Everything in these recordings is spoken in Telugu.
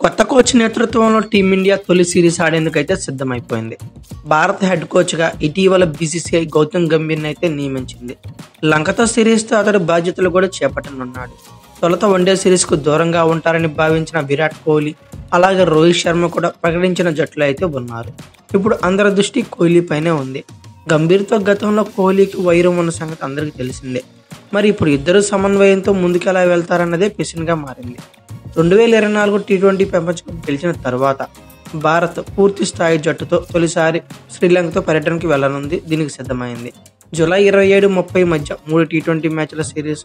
కొత్త కోచ్ నేతృత్వంలో టీమిండియా తొలి సిరీస్ ఆడేందుకైతే సిద్ధమైపోయింది. భారత్ హెడ్ కోచ్గా ఇటీవల బీసీసీఐ గౌతమ్ గంభీర్ని అయితే నియమించింది. లంకతో సిరీస్తో అతడు బాధ్యతలు కూడా చేపట్టనున్నాడు. తొలుత వన్డే సిరీస్కు దూరంగా ఉంటారని భావించిన విరాట్ కోహ్లీ, అలాగే రోహిత్ శర్మ కూడా ప్రకటించిన జట్లు అయితే ఉన్నారు. ఇప్పుడు అందరి దృష్టి కోహ్లీ పైనే ఉంది. గంభీర్తో గతంలో కోహ్లీకి వైరం ఉన్న సంగతి అందరికీ తెలిసిందే. మరి ఇప్పుడు ఇద్దరు సమన్వయంతో ముందుకెలా వెళ్తారన్నదే పిసిన్గా మారింది. 2024 టీ20 ప్రపంచ కప్ గెలిచిన తర్వాత భారత్ పూర్తి స్థాయి జట్టుతో తొలిసారి శ్రీలంకతో పర్యటనకి వెళ్లనుంది. దీనికి సిద్ధమైంది. జూలై 27-30 మధ్య 3 టీ20 మ్యాచ్ల సిరీస్,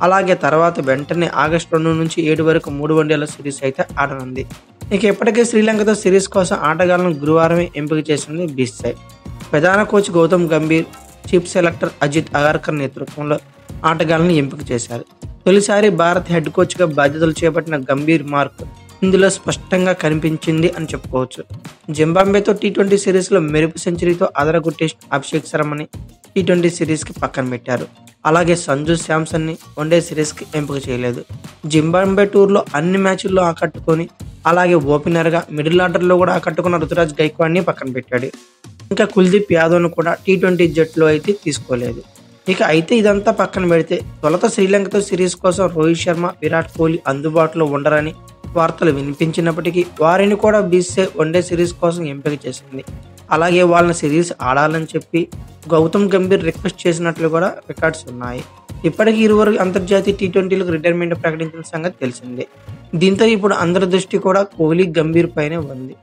అలాగే తర్వాత వెంటనే ఆగస్టు 2 నుంచి 7 వరకు 3 వన్డేల సిరీస్ అయితే ఆడనుంది. ఇక ఇప్పటికే శ్రీలంకతో సిరీస్ కోసం ఆటగాళ్లను గురువారమే ఎంపిక చేసింది బీసీసీఐ. ప్రధాన coach Gautam Gambhir, chief selector Ajit Agarkar నేతృత్వంలో ఆటగాళ్లను ఎంపిక చేశారు. తొలిసారి భారత్ హెడ్ కోచ్గా బాధ్యతలు చేపట్టిన గంభీర్ మార్క్ ఇందులో స్పష్టంగా కనిపించింది అని చెప్పుకోవచ్చు. జింబాబ్వేతో టీ20 సిరీస్లో మెరుపు సెంచరీతో అదరగొట్టేసిన అభిషేక్ శర్మని టీ20 సిరీస్కి పక్కన పెట్టారు. అలాగే సంజు శాంసన్ని వన్డే సిరీస్కి ఎంపిక చేయలేదు. జింబాబ్వే టూర్లో అన్ని మ్యాచ్ల్లో ఆకట్టుకొని, అలాగే ఓపెనర్గా మిడిల్ ఆర్డర్లో కూడా ఆకట్టుకున్న రుతురాజ్ గైక్వాడ్ని పక్కన పెట్టాడు. ఇంకా కుల్దీప్ యాదవ్ను కూడా టీ20 జట్టులో అయితే తీసుకోలేదు. ఇక అయితే ఇదంతా పక్కన పెడితే తొలుత శ్రీలంకతో సిరీస్ కోసం రోహిత్ శర్మ, విరాట్ కోహ్లీ అందుబాటులో ఉండరని వార్తలు వినిపించినప్పటికీ వారిని కూడా బీసీసీఐ వన్డే సిరీస్ కోసం ఎంపిక చేసింది. అలాగే వాళ్ళని సిరీస్ ఆడాలని చెప్పి గౌతమ్ గంభీర్ రిక్వెస్ట్ చేసినట్లు కూడా రికార్డ్స్ ఉన్నాయి. ఇప్పటికీ ఇరువురు అంతర్జాతీయ టీ20లకు రిటైర్మెంట్ ప్రకటించిన సంగతి తెలిసిందే. దీంతో ఇప్పుడు అందరి దృష్టి కూడా కోహ్లీ, గంభీర్ పైనే ఉంది.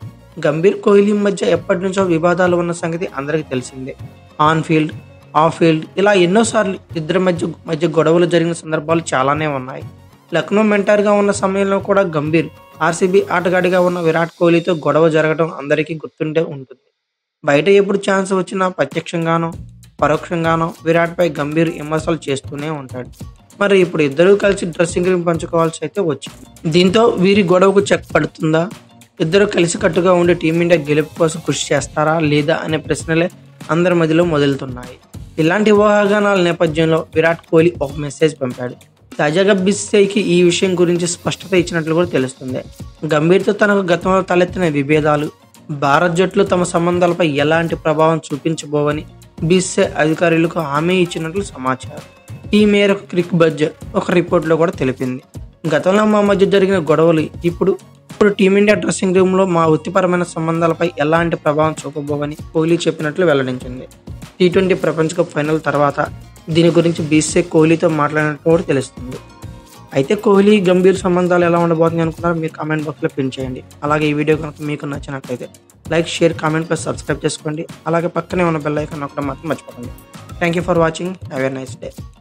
గంభీర్, కోహ్లీ మధ్య ఎప్పటి నుంచో వివాదాలు ఉన్న సంగతి అందరికీ తెలిసిందే. ఆన్ ఫీల్డ్, ఆఫ్ ఫీల్డ్ ఇలా ఎన్నోసార్లు ఇద్దరి మధ్య గొడవలు జరిగిన సందర్భాలు చాలానే ఉన్నాయి. లక్నో మెంటార్గా ఉన్న సమయంలో కూడా గంభీర్ ఆర్సీబీ ఆటగాడిగా ఉన్న విరాట్ కోహ్లీతో గొడవ జరగడం అందరికీ గుర్తుండే ఉంటుంది. బయట ఎప్పుడు ఛాన్స్ వచ్చినా ప్రత్యక్షంగానో పరోక్షంగానో విరాట్పై గంభీర్ విమర్శలు చేస్తూనే ఉంటాడు. మరి ఇప్పుడు ఇద్దరూ కలిసి డ్రెస్సింగ్ రూమ్ పంచుకోవాల్సి అయితే వచ్చింది. దీంతో వీరి గొడవకు చెక్ పడుతుందా? ఇద్దరు కలిసికట్టుగా ఉండే టీమిండియా గెలుపు కోసం కృషి చేస్తారా లేదా అనే ప్రశ్నలే అందరి మధ్యలో మొదలుతున్నాయి. ఇలాంటి ఊహాగానాల నేపథ్యంలో విరాట్ కోహ్లీ ఒక మెసేజ్ పంపాడు. తాజాగా బీసీసీఐకి ఈ విషయం గురించి స్పష్టత ఇచ్చినట్లు కూడా తెలుస్తుంది. గంభీర్తో తనకు గతంలో తలెత్తిన విభేదాలు భారత్ జట్లు తమ సంబంధాలపై ఎలాంటి ప్రభావం చూపించబోవని బీసీసీఐ అధికారులకు హామీ ఇచ్చినట్లు సమాచారం. ఈ మేరకు క్రిక్ బజ్ ఒక రిపోర్ట్లో కూడా తెలిపింది. గతంలో మా మధ్య జరిగిన గొడవలు ఇప్పుడు టీమిండియా డ్రెస్సింగ్ రూమ్లో మా వృత్తిపరమైన సంబంధాలపై ఎలాంటి ప్రభావం చూపబోవని కోహ్లీ చెప్పినట్లు వెల్లడించింది. టీ20 ప్రపంచ కప్ ఫైనల్ తర్వాత దీని గురించి బీసీసీఐ కోహ్లీతో మాట్లాడినట్టు కూడా తెలుస్తుంది. అయితే కోహ్లీ, గంభీర్ సంబంధాలు ఎలా ఉండబోతుంది అనుకున్నారో మీరు కామెంట్ బాక్స్లో పిన్ చేయండి. అలాగే ఈ వీడియో కనుక మీకు నచ్చినట్లయితే like, share, comment plus subscribe చేసుకోండి. అలాగే పక్కనే ఉన్న బెల్ ఐకాన్ నొక్కడం మాత్రం మర్చిపోకండి. Thank you for watching. Have a nice day.